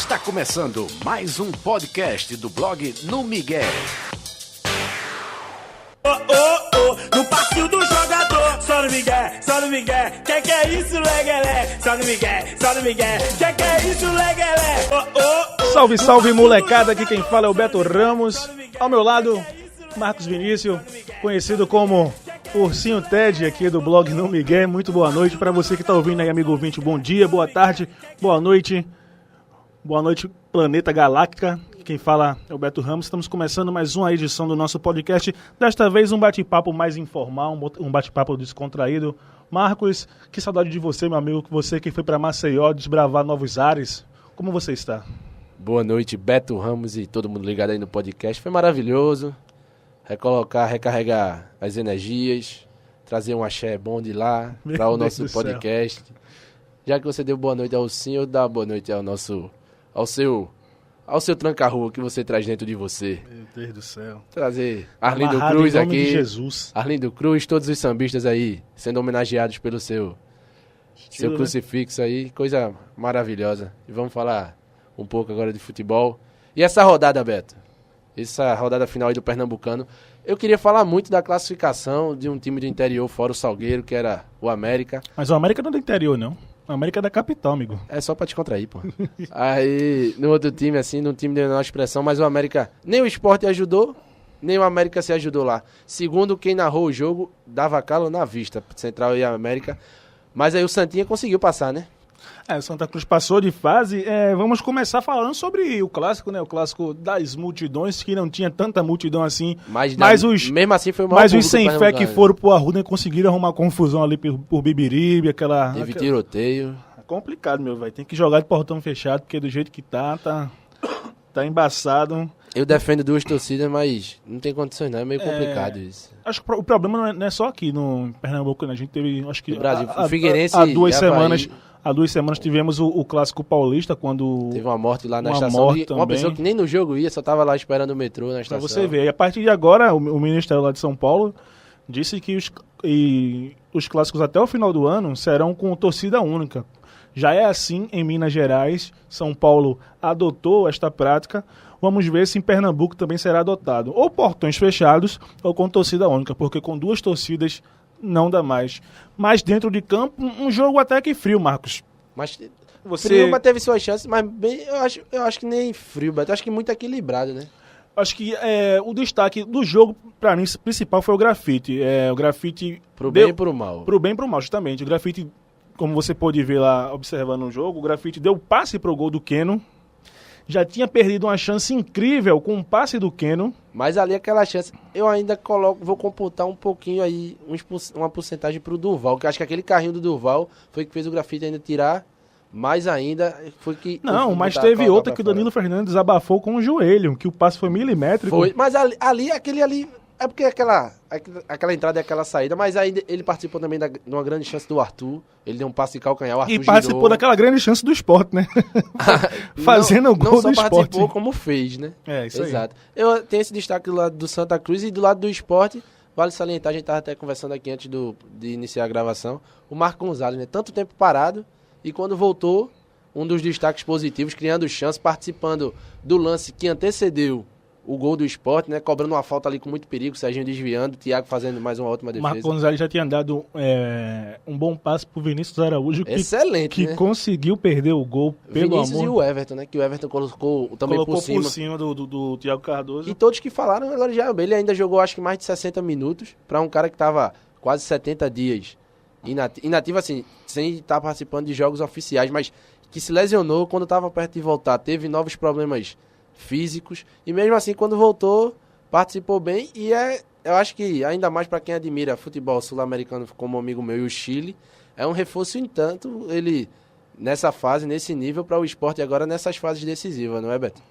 Está começando mais um podcast do blog No Miguel. No passinho do jogador, só no Miguel, que é isso, leguelé? Só no Miguel, que é isso, leguelé? Salve, salve, molecada, aqui quem fala é o Beto Ramos. Ao meu lado, Marcos Vinícius, conhecido como Ursinho Ted aqui do blog No Miguel. Muito boa noite para você que está ouvindo aí, amigo ouvinte. Bom dia, boa tarde, boa noite, Planeta Galáctica. Quem fala é o Beto Ramos. Estamos começando mais uma edição do nosso podcast. Desta vez um bate-papo mais informal, um bate-papo descontraído. Marcos, que saudade de você, meu amigo. Você que foi para Maceió desbravar novos ares. Como você está? Boa noite, Beto Ramos e todo mundo ligado aí no podcast. Foi maravilhoso. Recarregar as energias, trazer um axé bom de lá para o nosso podcast. Já que você deu boa noite ao senhor, eu dou boa noite ao seu tranca-rua que você traz dentro de você. Meu Deus do céu. Trazer Arlindo Cruz em nome aqui. de Jesus. Arlindo Cruz, todos os sambistas aí sendo homenageados pelo seu crucifixo aí. Coisa maravilhosa. E vamos falar um pouco agora de futebol. E essa rodada, Beto? Essa rodada final aí do Pernambucano. Eu queria falar muito da classificação de um time do interior, fora o Salgueiro, que era o América. Mas o América não é do interior, não. O América é da capital, amigo. É só pra te contrair, pô. Aí, no outro time, assim, no time de menor expressão, mas o América, nem o Sport ajudou, nem o América se ajudou lá. Segundo quem narrou o jogo, dava calo na vista, Central e América. Mas aí o Santinha conseguiu passar, né? O Santa Cruz passou de fase. Vamos começar falando sobre o clássico, né? O clássico das multidões, que não tinha tanta multidão assim. Mesmo assim foi o maior. Mas os sem fé que foram pro Arruda conseguiram arrumar confusão ali por Bibiribe, Teve tiroteio. É complicado, meu velho. Tem que jogar de portão fechado, porque do jeito que tá embaçado. Eu defendo duas torcidas, mas não tem condições não, é meio complicado isso. Acho que o problema não é só aqui no Pernambuco, né? A gente teve, acho que no Brasil, o Figueirense há 2 semanas... Há 2 semanas tivemos o clássico paulista, quando... Teve uma morte lá na estação. Uma pessoa que nem no jogo ia, só tava lá esperando o metrô na estação. Pra você ver. E a partir de agora, o Ministério lá de São Paulo disse que os clássicos até o final do ano serão com torcida única. Já é assim em Minas Gerais. São Paulo adotou esta prática. Vamos ver se em Pernambuco também será adotado. Ou portões fechados, ou com torcida única. Porque com 2 torcidas... não dá mais. Mas dentro de campo, um jogo até que frio, Marcos. Mas frio, mas teve suas chances, mas bem, eu acho que nem frio, Beto. Acho que muito equilibrado, né? Acho que o destaque do jogo, pra mim, principal foi o grafite. O grafite... Pro bem e pro mal. Pro bem e pro mal, justamente. O grafite, como você pôde ver lá, observando o jogo, o grafite deu passe pro gol do Keno. Já tinha perdido uma chance incrível com o passe do Keno. Mas ali aquela chance, eu ainda vou computar um pouquinho aí, uma porcentagem pro Durval, que acho que aquele carrinho do Durval foi que fez o grafite ainda tirar, mais ainda foi que... Não, mas teve outra que o Danilo Fernandes abafou com o joelho, que o passe foi milimétrico. Foi, mas aquele ali, é porque aquela entrada e aquela saída, mas ainda ele participou também de uma grande chance do Arthur, ele deu um passe de calcanhar, o Arthur girou. Participou daquela grande chance do Sport, né? Fazendo o gol do Sport. Não só participou, como fez, né? Isso Exato. Aí. Eu tenho esse destaque do lado do Santa Cruz e do lado do Sport, vale salientar, a gente estava até conversando aqui antes de iniciar a gravação, o Marco Gonzalez, né? Tanto tempo parado, e quando voltou, um dos destaques positivos, criando chance, participando do lance que antecedeu o gol do Sport, né? Cobrando uma falta ali com muito perigo, o Serginho desviando, o Thiago fazendo mais uma ótima defesa. Marco Gonzalez já tinha dado um bom passe pro Vinícius Araújo, excelente, que né? conseguiu perder o gol pelo Vinícius amor. E o Everton, né? Que o Everton colocou por cima do Thiago Cardoso. E todos que falaram, agora já ele ainda jogou acho que mais de 60 minutos para um cara que tava quase 70 dias inativo, assim, sem estar participando de jogos oficiais, mas que se lesionou quando estava perto de voltar, teve novos problemas físicos, e mesmo assim quando voltou, participou bem, e eu acho que ainda mais para quem admira futebol sul-americano como amigo meu e o Chile, é um reforço em tanto ele nessa fase, nesse nível para o Sport agora nessas fases decisivas, não é, Beto?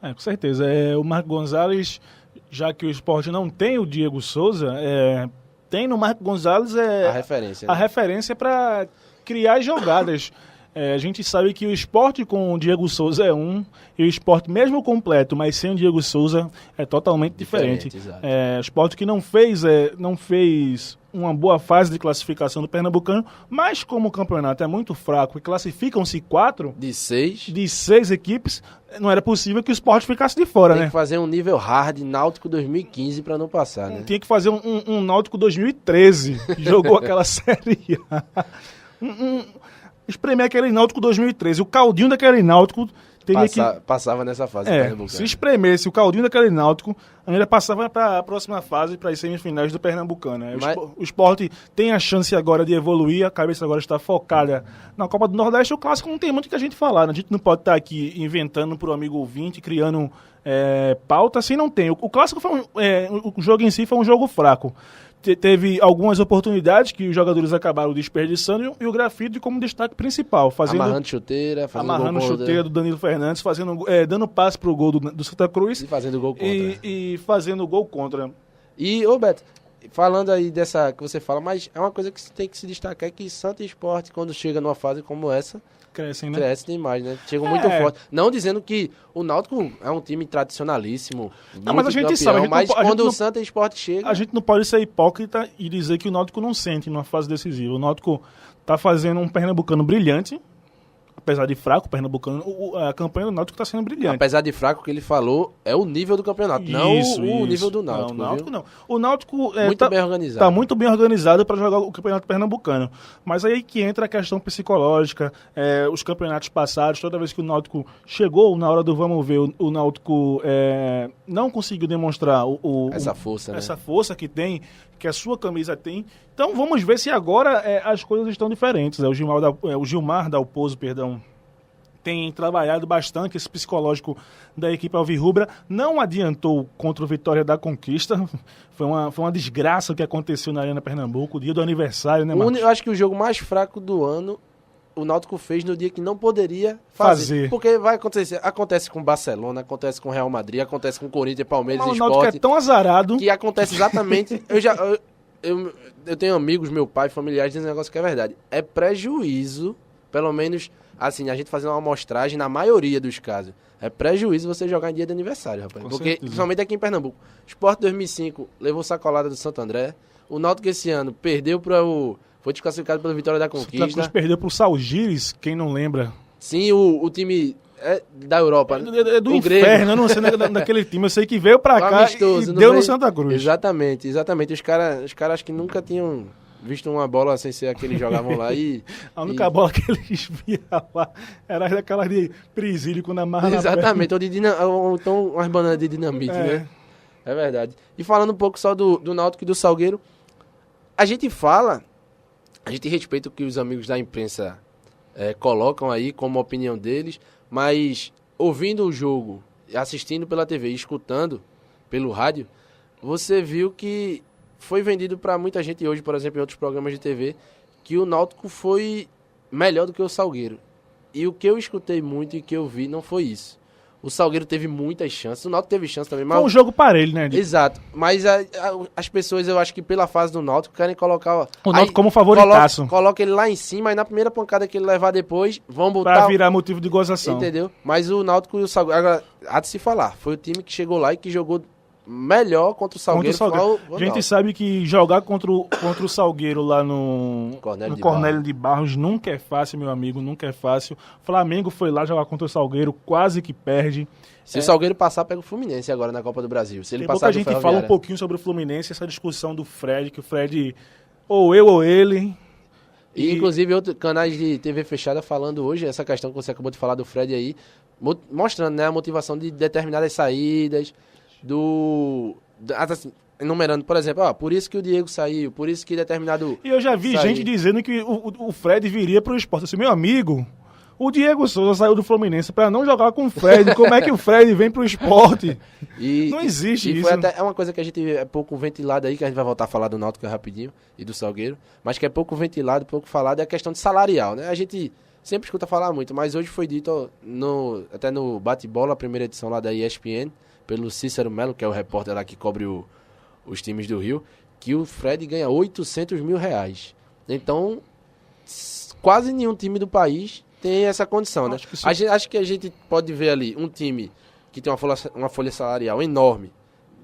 Com certeza, o Marco Gonzalez, já que o Sport não tem o Diego Souza, tem no Marco Gonzalez a referência, né? A referência para criar jogadas. A gente sabe que o Sport com o Diego Souza é um, e o Sport mesmo completo, mas sem o Diego Souza, é totalmente diferente. O Sport que não fez uma boa fase de classificação do Pernambucano, mas como o campeonato é muito fraco e classificam-se 4 de 6 equipes, não era possível que o Sport ficasse de fora, Tem que fazer um nível hard Náutico 2015 para não passar, né? Tinha que fazer um Náutico 2013, que jogou aquela série. Espremer aquele Náutico 2013. O caldinho daquele Náutico teria passava nessa fase. Se espremesse o caldinho daquele Náutico, ainda passava para a próxima fase, para as semifinais do Pernambucano. O Sport tem a chance agora de evoluir, a cabeça agora está focada na Copa do Nordeste. O clássico não tem muito o que a gente falar, né? A gente não pode estar aqui inventando para o amigo ouvinte, criando pauta, assim não tem. O clássico foi o jogo em si foi um jogo fraco. Teve algumas oportunidades que os jogadores acabaram desperdiçando e o Grafite como destaque principal. Amarrando chuteira, chuteira do Danilo Fernandes, dando passe pro gol do Santa Cruz. E fazendo gol contra. E fazendo gol contra. E, Beto, falando aí dessa que você fala, mas é uma coisa que tem que se destacar, é que Santa e Sport, quando chega numa fase como essa, crescem, né? Cresce demais, né? Chegam muito forte. Não dizendo que o Náutico é um time tradicionalíssimo, não, mas a gente sabe, mas quando o Santa e Sport chega... A gente não pode ser hipócrita e dizer que o Náutico não sente numa fase decisiva. O Náutico tá fazendo um Pernambucano brilhante, apesar de fraco, o Pernambucano, a campanha do Náutico está sendo brilhante. Apesar de fraco, o que ele falou é o nível do campeonato, não o nível do Náutico. Não, o Náutico não. O Náutico bem organizado. Tá muito bem organizado para jogar o campeonato pernambucano. Mas aí que entra a questão psicológica, os campeonatos passados, toda vez que o Náutico chegou na hora do vamos ver, o Náutico não conseguiu demonstrar essa força, essa força que tem, que a sua camisa tem. Então vamos ver se agora as coisas estão diferentes. O Gilmar Dalpozo, tem trabalhado bastante esse psicológico da equipe alvirrubra. Não adiantou contra o Vitória da Conquista. Foi uma desgraça o que aconteceu na Arena Pernambuco, o dia do aniversário, né, Marcos? Eu acho que o jogo mais fraco do ano o Náutico fez no dia que não poderia fazer. Porque vai acontecer. Acontece com Barcelona, acontece com Real Madrid, acontece com Corinthians, Palmeiras e Sport. O Náutico é tão azarado. Que acontece exatamente... Eu tenho amigos, meu pai, familiares, dizem um negócio que é verdade. É prejuízo, pelo menos, assim, a gente fazendo uma amostragem na maioria dos casos. É prejuízo você jogar em dia de aniversário, rapaz. Porque, principalmente aqui em Pernambuco. Sport 2005 levou sacolada do Santo André. O Náutico esse ano perdeu para foi desclassificado pela Vitória da Conquista. O Náutico perdeu para o Salgires, quem não lembra. Sim, o time da Europa. É do inferno, eu não sei daquele time. Eu sei que veio pra cá e deu no Santa Cruz. Exatamente. Os caras acho que nunca tinham visto uma bola sem ser a que eles jogavam lá e... A única bola que eles viam lá era daquelas de presídio quando amarra na perna. Exatamente, ou então umas bananas de dinamite, né? É verdade. E falando um pouco só do Náutico e do Salgueiro, a gente respeita o que os amigos da imprensa colocam aí como opinião deles, mas ouvindo o jogo, assistindo pela TV e escutando pelo rádio, você viu que foi vendido para muita gente hoje, por exemplo, em outros programas de TV, que o Náutico foi melhor do que o Salgueiro. E o que eu escutei muito e que eu vi não foi isso. O Salgueiro teve muitas chances, o Náutico teve chance também. Mas... Foi um jogo parelho, né? Exato, mas as pessoas, eu acho que pela fase do Náutico, querem colocar... O Náutico como favoritaço. Coloca ele lá em cima, e na primeira pancada que ele levar depois, vão botar... Pra virar motivo de gozação. Entendeu? Mas o Náutico e o Salgueiro... Agora, há de se falar, foi o time que chegou lá e que jogou melhor contra o Salgueiro. A gente sabe que jogar contra o Salgueiro lá no Cornélio de Barros nunca é fácil, meu amigo, nunca é fácil. O Flamengo foi lá jogar contra o Salgueiro, quase que perde. Se o Salgueiro passar, pega o Fluminense agora na Copa do Brasil. Se ele passar, a gente fala um pouquinho sobre o Fluminense, essa discussão do Fred, que o Fred, ou eu ou ele... E inclusive outros canais de TV fechada falando hoje, essa questão que você acabou de falar do Fred aí, mostrando, né, a motivação de determinadas saídas, assim, enumerando, por exemplo, por isso que o Diego saiu, por isso que determinado... E eu já vi gente dizendo que o Fred viria pro esporte. Assim, meu amigo, o Diego Souza saiu do Fluminense para não jogar com o Fred. Como é que o Fred vem pro esporte? Não existe isso. É uma coisa que a gente é pouco ventilado aí, que a gente vai voltar a falar do Náutico rapidinho e do Salgueiro, mas que é pouco ventilado, pouco falado, é a questão de salarial, né? A gente sempre escuta falar muito, mas hoje foi dito até no Bate-Bola, a primeira edição lá da ESPN, pelo Cícero Melo, que é o repórter lá que cobre os times do Rio, que o Fred ganha R$800 mil. Então, quase nenhum time do país tem essa condição, né? Acho que a gente pode ver ali um time que tem uma folha salarial enorme.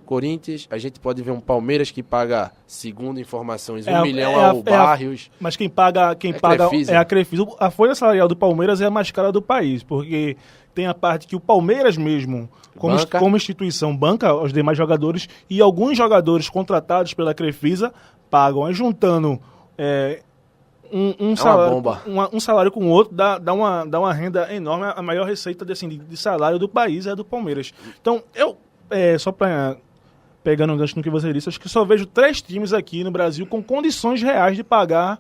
Corinthians, a gente pode ver um Palmeiras que paga, segundo informações, 1 milhão ao Barrios. Mas quem paga Crefisa. é a Crefisa. A folha salarial do Palmeiras é a mais cara do país, porque tem a parte que o Palmeiras mesmo, como instituição, banca os demais jogadores, e alguns jogadores contratados pela Crefisa pagam. Aí juntando um salário com o outro, dá uma renda enorme. A maior receita de salário do país é a do Palmeiras. Então, só para... Pegando um gancho no que você disse, acho que só vejo 3 times aqui no Brasil com condições reais de pagar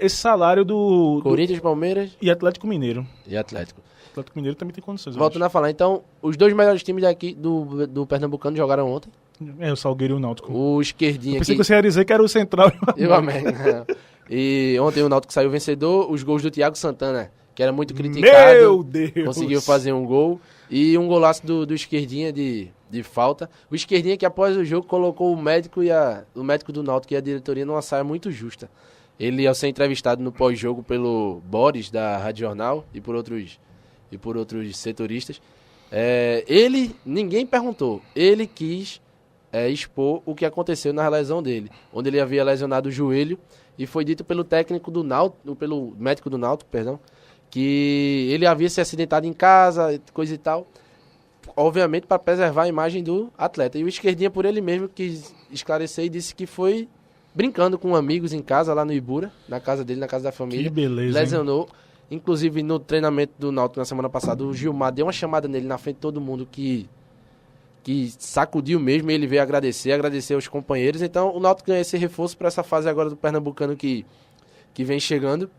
esse salário do... Corinthians, Palmeiras... E Atlético Mineiro. E Atlético. Atlético Mineiro também tem condições. Voltando a falar, então, os 2 melhores times daqui do Pernambucano jogaram ontem. O Salgueiro e o Náutico. O esquerdinho aqui... Pensei que você ia dizer que era o Central e o América. E ontem o Náutico saiu vencedor, os gols do Thiago Santana, que era muito criticado. Meu Deus! Conseguiu fazer um gol. E um golaço do esquerdinha de falta. O esquerdinha que após o jogo colocou o médico do Náutico e a diretoria numa saia muito justa. Ele, ao ser entrevistado no pós-jogo pelo Boris, da Rádio Jornal, e por outros setoristas, ninguém perguntou. Ele quis expor o que aconteceu na lesão dele, onde ele havia lesionado o joelho, e foi dito pelo pelo médico do Náutico, que ele havia se acidentado em casa, coisa e tal, obviamente para preservar a imagem do atleta. E o esquerdinha, por ele mesmo, quis esclarecer e disse que foi brincando com amigos em casa, lá no Ibura, na casa dele, na casa da família. Que beleza, lesionou. Hein? Inclusive, no treinamento do Náutico na semana passada, o Gilmar deu uma chamada nele na frente de todo mundo que sacudiu mesmo, e ele veio agradecer aos companheiros. Então, o Náutico ganha esse reforço para essa fase agora do Pernambucano que vem chegando.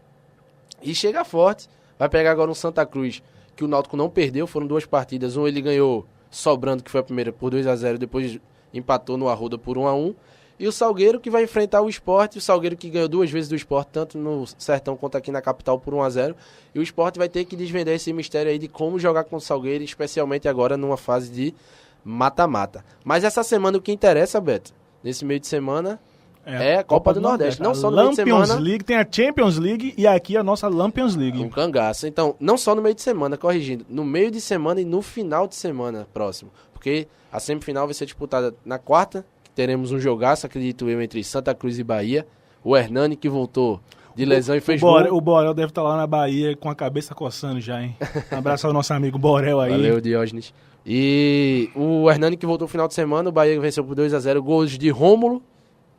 E chega forte. Vai pegar agora um Santa Cruz, que o Náutico não perdeu, foram 2 partidas. Ele ganhou sobrando, que foi a primeira, por 2-0, depois empatou no Arruda por 1-1. E o Salgueiro, que vai enfrentar o Sport, o Salgueiro que ganhou 2 vezes do Sport, tanto no Sertão quanto aqui na capital, por 1-0. E o Sport vai ter que desvendar esse mistério aí de como jogar com o Salgueiro, especialmente agora numa fase de mata-mata. Mas essa semana o que interessa, Beto, nesse meio de semana... É a Copa do Nordeste. Não só no meio de semana. League, tem a Champions League e aqui a nossa Lampions League. Um cangaço. Então, não só no meio de semana, corrigindo, no meio de semana e no final de semana próximo. Porque a semifinal vai ser disputada na quarta, que teremos um jogaço, acredito eu, entre Santa Cruz e Bahia. O Hernani, que voltou de lesão e fez gol. O Borel deve estar lá na Bahia com a cabeça coçando já, hein? Um abraço ao nosso amigo Borel aí. Valeu, Diógenes. E o Hernani, que voltou no final de semana, o Bahia venceu por 2-0, gols de Rômulo,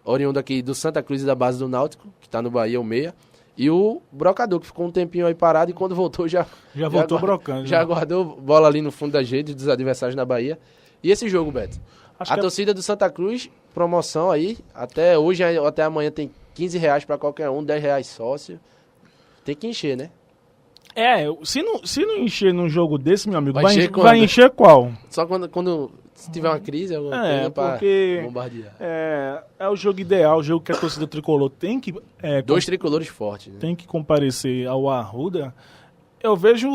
oriundo aqui do Santa Cruz e da base do Náutico, que tá no Bahia, o meia. E o Brocador, que ficou um tempinho aí parado, e quando voltou já voltou brocando. Já guardou bola ali no fundo das redes dos adversários na Bahia. E esse jogo, Beto? A torcida do Santa Cruz, promoção aí, até hoje, até amanhã tem R$15 para qualquer um, R$10 sócio. Tem que encher, né? Se não encher num jogo desse, meu amigo, vai encher qual? Só quando se tiver uma crise, alguma coisa pra bombardear. É o jogo ideal, o jogo que a torcida tricolor tem que... 2 tricolores fortes, né? Tem que comparecer ao Arruda. Eu vejo,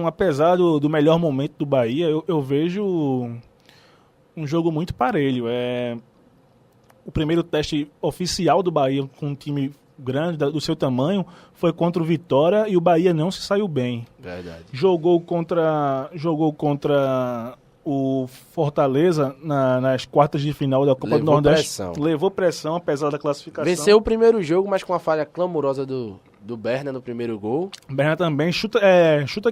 apesar do melhor momento do Bahia, eu vejo um jogo muito parelho. O primeiro teste oficial do Bahia com um time grande, do seu tamanho, foi contra o Vitória, e o Bahia não se saiu bem. Verdade. Jogou contra o Fortaleza nas quartas de final da Copa do Nordeste. Levou pressão, apesar da classificação. Venceu o primeiro jogo, mas com a falha clamorosa do Berna no primeiro gol. Berna também, chuta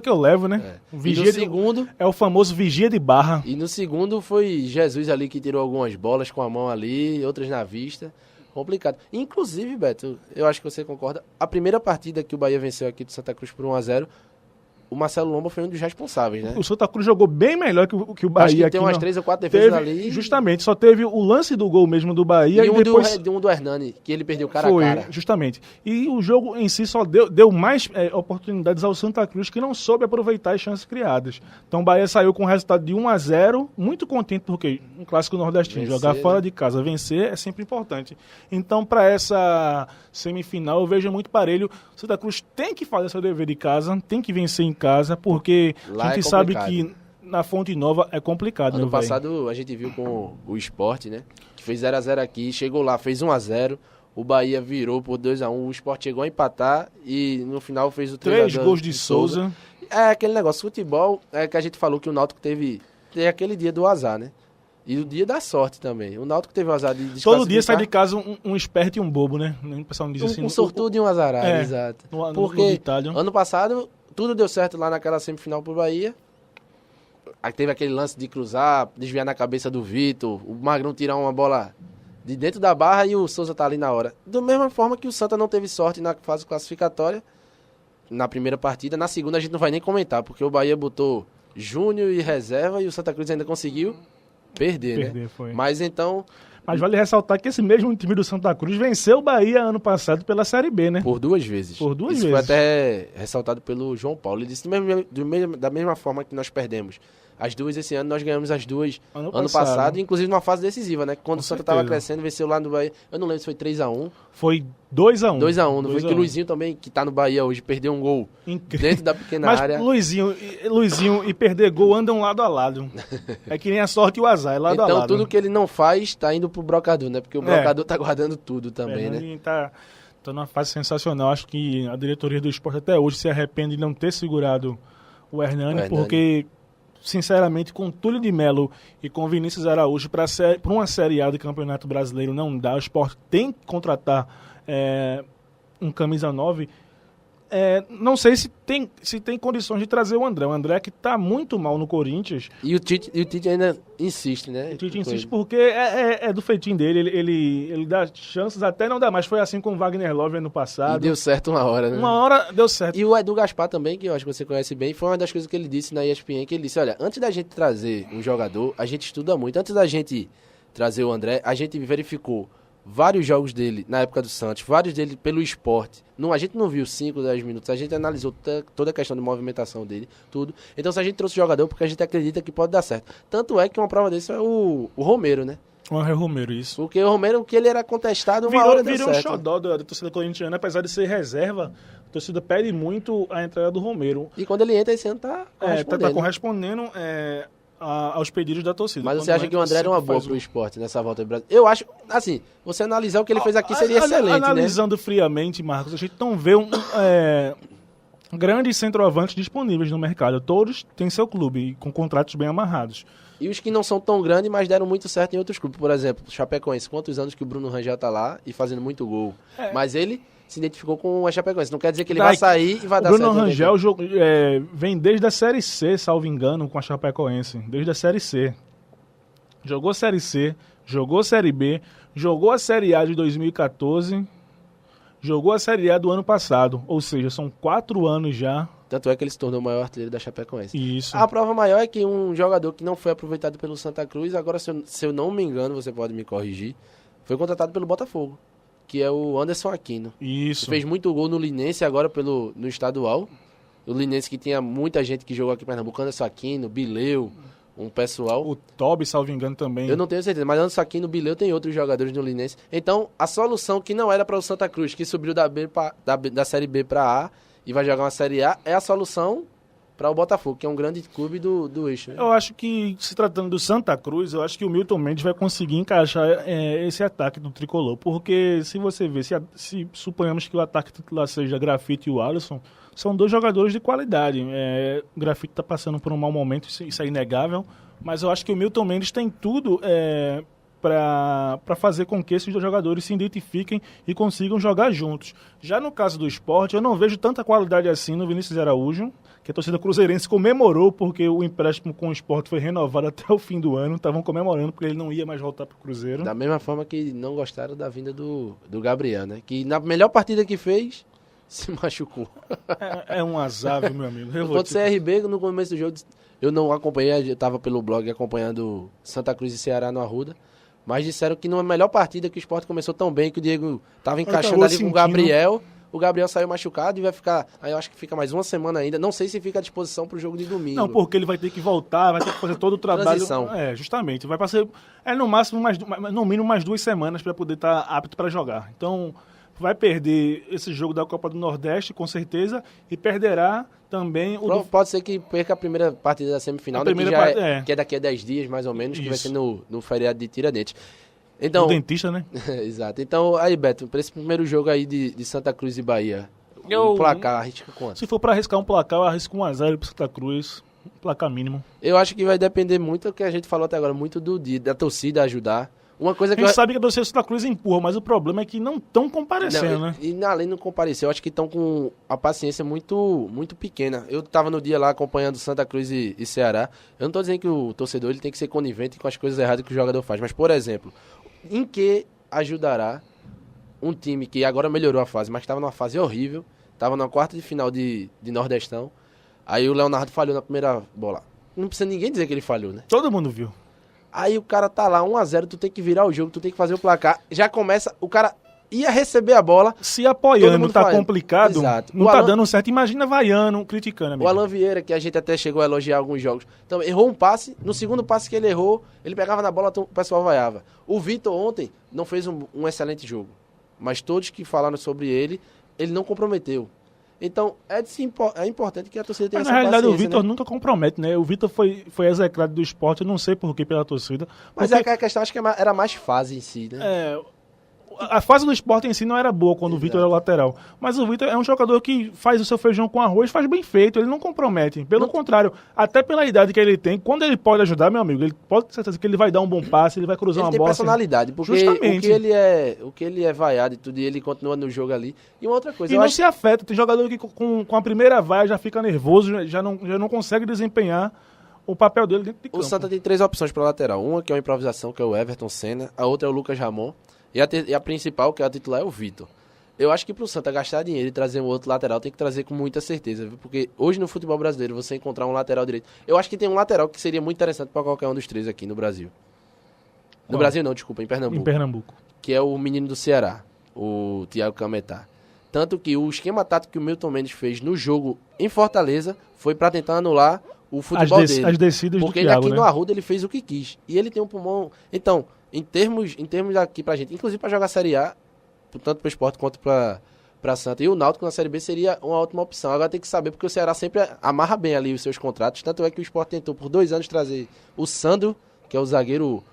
que eu levo, né? Vigia e no segundo... É o famoso vigia de barra. E no segundo foi Jesus ali que tirou algumas bolas com a mão ali, outras na vista. Complicado. Inclusive, Beto, eu acho que você concorda, a primeira partida que o Bahia venceu aqui do Santa Cruz por 1-0, o Marcelo Lomba foi um dos responsáveis, né? O Santa Cruz jogou bem melhor que o Bahia. Acho que tem aqui, umas 3 ou 4 defesas ali. Justamente, só teve o lance do gol mesmo do Bahia. E depois do Hernani, que ele perdeu cara a cara. Justamente. E o jogo em si só deu mais oportunidades ao Santa Cruz, que não soube aproveitar as chances criadas. Então o Bahia saiu com um resultado de 1-0, muito contente, porque um clássico nordestino, jogar fora de casa, vencer é sempre importante. Então, para essa semifinal, eu vejo muito parelho. O Santa Cruz tem que fazer seu dever de casa, tem que vencer em casa, porque lá a gente sabe que na Fonte Nova é complicado. Ano passado a gente viu com o Sport, né? Que fez 0-0 aqui, chegou lá, fez 1-0. o Bahia virou por 2-1, o Sport chegou a empatar e no final fez o 3 3-2 gols de Souza. É aquele negócio, futebol, é que a gente falou que o Náutico teve aquele dia do azar, né? E o dia da sorte também. O Náutico teve o azar de desclassificar. Todo dia sai de casa um esperto e um bobo, né? O pessoal não diz assim. Um sortudo e um azarado, exato. Porque ano passado tudo deu certo lá naquela semifinal pro Bahia. Aí teve aquele lance de cruzar, desviar na cabeça do Vitor, o Magrão tirar uma bola de dentro da barra e o Souza tá ali na hora. Da mesma forma que o Santa não teve sorte na fase classificatória, na primeira partida. Na segunda a gente não vai nem comentar, porque o Bahia botou Júnior e reserva e o Santa Cruz ainda conseguiu perder, né? Foi. Mas vale ressaltar que esse mesmo time do Santa Cruz venceu o Bahia ano passado pela Série B, né? Por 2 vezes. Por 2 Isso vezes. foi até ressaltado pelo João Paulo. Ele disse da mesma forma que nós perdemos as 2 esse ano, nós ganhamos as 2 ano passado, inclusive numa fase decisiva, né? Quando o Santa estava crescendo, venceu lá no Bahia. Eu não lembro se foi 3-1. Foi 2-1. 2-1, não foi que o Luizinho também, que tá no Bahia hoje, perdeu um gol dentro da pequena área. Mas Luizinho e perder gol andam lado a lado. É que nem a sorte e o azar, é lado a lado. Então tudo que ele não faz tá indo pro Brocador, né? Porque o Brocador tá guardando tudo também, né? Ele tá numa fase sensacional. Acho que a diretoria do esporte até hoje se arrepende de não ter segurado o Hernani, porque, sinceramente, com Túlio de Melo e com Vinícius Araújo, para uma Série A do Campeonato Brasileiro não dá. O esporte tem que contratar um camisa 9. Não sei se tem condições de trazer o André. O André que está muito mal no Corinthians. E o Tite ainda insiste, né? O Tite insiste porque é do feitinho dele. Ele dá chances, até não dá mais. Foi assim com o Wagner Love ano passado. E deu certo uma hora, né? Uma hora deu certo. E o Edu Gaspar também, que eu acho que você conhece bem, foi uma das coisas que ele disse na ESPN, que ele disse, olha, antes da gente trazer um jogador, a gente estuda muito. Antes da gente trazer o André, a gente verificou vários jogos dele na época do Santos, vários dele pelo esporte. A gente não viu 5, 10 minutos, a gente analisou toda a questão de movimentação dele, tudo. Então, se a gente trouxe o jogador, porque a gente acredita que pode dar certo. Tanto é que uma prova disso é o Romero, né? O Romero, isso. Porque o Romero, que ele era contestado, uma hora deu certo. Virou um xodó da torcida corintiana, apesar de ser reserva, a torcida pede muito a entrada do Romero. E quando ele entra, esse ano tá correspondendo. Tá correspondendo aos pedidos da torcida. Mas você acha que o André era uma boa pro esporte nessa volta do Brasil? Eu acho, assim, você analisar o que ele fez aqui seria excelente, analisando friamente, Marcos, a gente não vê grandes centroavantes disponíveis no mercado. Todos têm seu clube, com contratos bem amarrados. E os que não são tão grandes, mas deram muito certo em outros clubes. Por exemplo, o Chapecoense. Quantos anos que o Bruno Rangel tá lá e fazendo muito gol. Mas ele se identificou com o Chapecoense. Não quer dizer que ele vai sair e vai dar certo. O Bruno Rangel vem desde a Série C, salvo engano, com a Chapecoense. Desde a Série C. Jogou Série C, jogou Série B, jogou a Série A de 2014, jogou a Série A do ano passado. Ou seja, são 4 anos já. Tanto é que ele se tornou o maior artilheiro da Chapecoense. Isso. A prova maior é que um jogador que não foi aproveitado pelo Santa Cruz, agora, se eu não me engano, você pode me corrigir, foi contratado pelo Botafogo, que é o Anderson Aquino. Isso. Fez muito gol no Linense, agora no estadual. O Linense que tinha muita gente que jogou aqui em Pernambuco, Anderson Aquino, Bileu, um pessoal. O Tobi, salvo engano, também. Eu não tenho certeza, mas Anderson Aquino, Bileu, tem outros jogadores no Linense. Então, a solução que não era para o Santa Cruz, que subiu da Série B para A e vai jogar uma Série A, é a solução para o Botafogo, que é um grande clube do eixo. Né? Eu acho que, se tratando do Santa Cruz, eu acho que o Milton Mendes vai conseguir encaixar esse ataque do Tricolor, porque se você ver, se suponhamos que o ataque titular seja Grafite e o Alisson, são 2 jogadores de qualidade. O Grafite está passando por um mau momento, isso é inegável, mas eu acho que o Milton Mendes tem tudo para fazer com que esses 2 jogadores se identifiquem e consigam jogar juntos. Já no caso do Sport, eu não vejo tanta qualidade assim no Vinícius Araújo, que a torcida cruzeirense comemorou porque o empréstimo com o Sport foi renovado até o fim do ano. Estavam comemorando porque ele não ia mais voltar para o Cruzeiro. Da mesma forma que não gostaram da vinda do Gabriel, né? Que na melhor partida que fez, se machucou. É um azar, viu, meu amigo? Contra o CRB, no começo do jogo, eu não acompanhei, eu estava pelo blog acompanhando Santa Cruz e Ceará no Arruda. Mas disseram que numa melhor partida que o Sport começou tão bem, que o Diego estava encaixando ali com o Gabriel. O Gabriel saiu machucado e vai ficar... Aí eu acho que fica mais uma semana ainda. Não sei se fica à disposição para o jogo de domingo. Não, porque ele vai ter que voltar, vai ter que fazer todo o trabalho. Transição. Justamente. Vai passar no máximo, no mínimo, mais 2 semanas para poder estar apto para jogar. Então, vai perder esse jogo da Copa do Nordeste, com certeza, e perderá também o... Pode ser que perca a primeira partida da semifinal, que é daqui a 10 dias, mais ou menos, que vai ser no feriado de Tiradentes. Então, O dentista, né? exato. Então, aí, Beto, pra esse primeiro jogo aí de Santa Cruz e Bahia, o placar arrisca quanto? Se for pra arriscar um placar, eu arrisco 1x0 pro Santa Cruz. Um placar mínimo. Eu acho que vai depender muito do que a gente falou até agora, muito do dia, da torcida ajudar. Uma coisa A que gente sabe que a torcida do Santa Cruz empurra, mas o problema é que não estão Não, comparecendo, né? e além de não comparecer, eu acho que estão com a paciência muito, muito pequena. Eu tava no dia lá acompanhando Santa Cruz e Ceará. Eu não tô dizendo que o torcedor ele tem que ser conivente com as coisas erradas que o jogador faz, mas, por exemplo, em que ajudará um time que agora melhorou a fase, mas estava numa fase horrível, estava na quarta de final de Nordestão, aí o Leonardo falhou na primeira bola. Não precisa ninguém dizer que ele falhou, né? Todo mundo viu. Aí o cara tá lá, 1x0, tu tem que virar o jogo, tu tem que fazer o placar. Já começa, o cara ia receber a bola. Se Todo apoiando mundo tá falha. complicado, Exato. não O tá Alan- dando certo. Imagina vaiando, criticando, amigo. O Alan Vieira, que a gente até chegou a elogiar alguns jogos, então errou um passe, no segundo passe que ele errou, ele pegava na bola, o pessoal vaiava. O Vitor ontem não fez um excelente jogo, mas todos que falaram sobre ele não comprometeu. Então é importante que a torcida tenha Mas essa na realidade o paciência, Vitor né? nunca compromete, né? O Vitor foi execrado do esporte, eu não sei por que pela torcida. Mas Porque, é que a questão, acho que era mais fase em si, né? a fase do esporte em si não era boa quando o Vitor era lateral. Mas o Vitor é um jogador que faz o seu feijão com arroz, faz bem feito, ele não compromete. Pelo contrário, até pela idade que ele tem, quando ele pode ajudar, meu amigo, ele pode ter certeza que ele vai dar um bom passe, ele vai cruzar Ele uma tem bola. personalidade, porque Justamente. o que ele é vaiado e tudo, e ele continua no jogo ali. E uma outra coisa, E eu não acho se afeta. Tem jogador que com a primeira vaia já fica nervoso, já não consegue desempenhar o papel dele dentro de o campo. Santa tem 3 opções para lateral. Uma que é uma improvisação, que é o Everton Senna. A outra é o Lucas Ramon. E a principal, que é a titular, é o Vitor. Eu acho que pro Santa gastar dinheiro e trazer um outro lateral, tem que trazer com muita certeza, viu? Porque hoje no futebol brasileiro, você encontrar um lateral direito... Eu acho que tem um lateral que seria muito interessante para qualquer um dos três aqui no Brasil. No Qual? Brasil não, desculpa, em Pernambuco. Em Pernambuco. Que é o menino do Ceará, o Thiago Cametá. Tanto que o esquema tático que o Milton Mendes fez no jogo em Fortaleza foi para tentar anular o futebol dele. As descidas Porque do ele Thiago, aqui né? no Arruda ele fez o que quis. E ele tem um pulmão... Então, em termos aqui pra gente, inclusive pra jogar Série A, tanto pro Sport quanto pra Santa. E o Náutico na Série B seria uma ótima opção. Agora tem que saber, porque o Ceará sempre amarra bem ali os seus contratos. Tanto é que o Sport tentou por 2 anos trazer o Sandro, que é o zagueiro...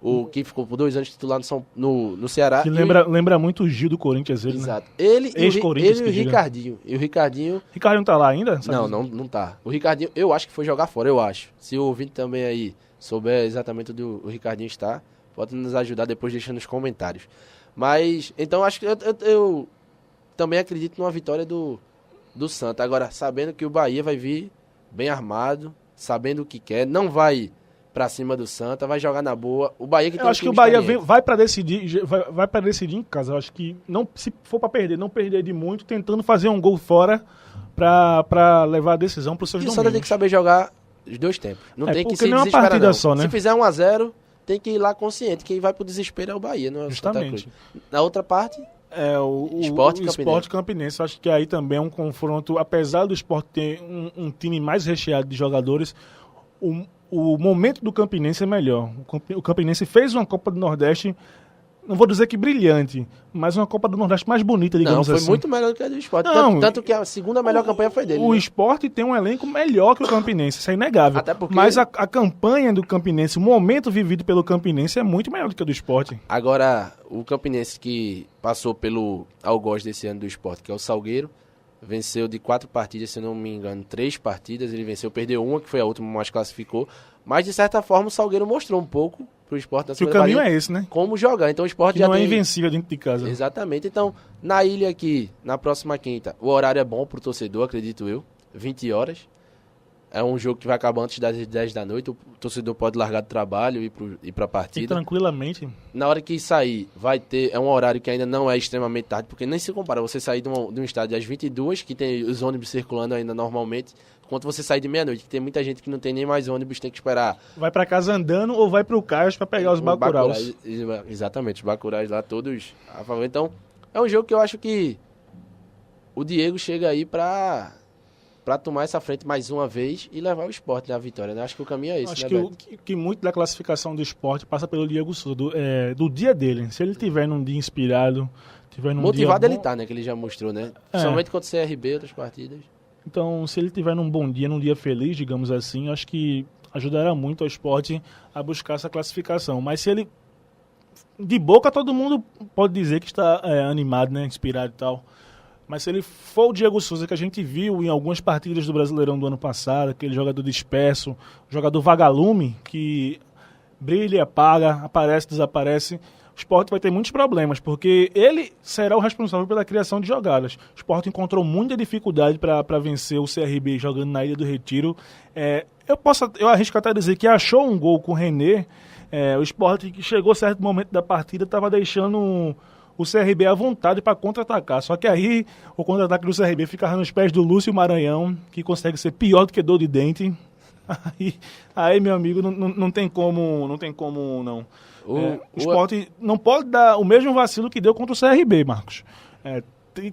O que ficou por 2 anos titular no Ceará. Que E lembra muito o Gil do Corinthians, ele, né? Exato. Ele e Ex-Corinthians, o que diga. Ricardinho. E o Ricardinho... Ricardo não tá lá ainda? Sabe? Não tá. O Ricardinho, eu acho que foi jogar fora, eu acho. Se o ouvinte também aí souber exatamente onde o Ricardinho está, pode nos ajudar depois deixando nos comentários. Mas, então acho que eu também acredito numa vitória do Santa. Agora, sabendo que o Bahia vai vir bem armado, sabendo o que quer, não vai pra cima do Santa, vai jogar na boa. O Bahia que tem Eu um acho que time o Bahia experiente. vai para decidir, vai para decidir em casa. Eu acho que não, se for para perder, não perder de muito, tentando fazer um gol fora para levar a decisão para os seus E o domínios. Santa tem que saber jogar os dois tempos. Não É, tem que porque se não é uma desesperar, partida não. só, né? Se fizer 1x0, tem que ir lá consciente. Quem vai pro desespero é o Bahia, não é o Santa Justamente. Cruz. Na outra parte, É, o Sport e Sport Campinense. Eu acho que aí também é um confronto, apesar do Sport ter um time mais recheado de jogadores, o momento do Campinense é melhor. O Campinense fez uma Copa do Nordeste, não vou dizer que brilhante, mas uma Copa do Nordeste mais bonita, não, digamos foi assim. muito melhor do que a do Sport. Não, Tanto que a segunda melhor campanha foi dele. O né? Sport tem um elenco melhor que o Campinense, isso é inegável. Até porque- Mas a campanha do Campinense, o momento vivido pelo Campinense é muito melhor do que o do Sport. Agora, o Campinense que passou pelo algoz desse ano do Sport, que é o Salgueiro, venceu de 4 partidas, se não me engano, 3 partidas. Ele venceu, perdeu uma, que foi a última, mas classificou. Mas, de certa forma, o Salgueiro mostrou um pouco pro Sport na Que o segunda caminho partida é esse, né? como jogar. Então, o Sport Que já não é tem... invencível dentro de casa. Exatamente. Então, na ilha aqui, na próxima quinta, o horário é bom pro torcedor, acredito eu. 20 horas. É um jogo que vai acabar antes das 10 da noite. O torcedor pode largar do trabalho e ir pra E partida. tranquilamente. Na hora que sair, vai ter... É um horário que ainda não é extremamente tarde, porque nem se compara. Você sair de um estádio às 22, que tem os ônibus circulando ainda normalmente, quanto você sair de meia-noite, que tem muita gente que não tem nem mais ônibus, tem que esperar Vai pra casa andando ou vai pro cais pra pegar os bacuraus. Exatamente, os bacurais lá todos a favor. Então, é um jogo que eu acho que o Diego chega aí pra tomar essa frente mais uma vez e levar o Sport na vitória, né? Acho que o caminho é esse, Acho né, que, Beto? que muito da classificação do Sport passa pelo Diego Souza, do dia dele. Se ele tiver num dia inspirado, tiver num Motivado dia ele bom, tá, né? Que ele já mostrou, né? É. Principalmente contra o CRB, outras partidas. Então, se ele tiver num bom dia, num dia feliz, digamos assim, acho que ajudará muito ao Sport a buscar essa classificação. Mas se ele de boca todo mundo pode dizer que está animado, né, inspirado e tal. Mas se ele for o Diego Souza que a gente viu em algumas partidas do Brasileirão do ano passado, aquele jogador disperso, jogador vagalume, que brilha, apaga, aparece, desaparece, o Sport vai ter muitos problemas, porque ele será o responsável pela criação de jogadas. O Sport encontrou muita dificuldade para vencer o CRB jogando na Ilha do Retiro. Eu arrisco até dizer que achou um gol com o René. O Sport, que chegou a certo momento da partida, estava deixando o CRB à vontade para contra-atacar. Só que aí o contra-ataque do CRB ficava nos pés do Lúcio Maranhão, que consegue ser pior do que dor de dente. Aí meu amigo, não tem como não. O Sport não pode dar o mesmo vacilo que deu contra o CRB, Marcos.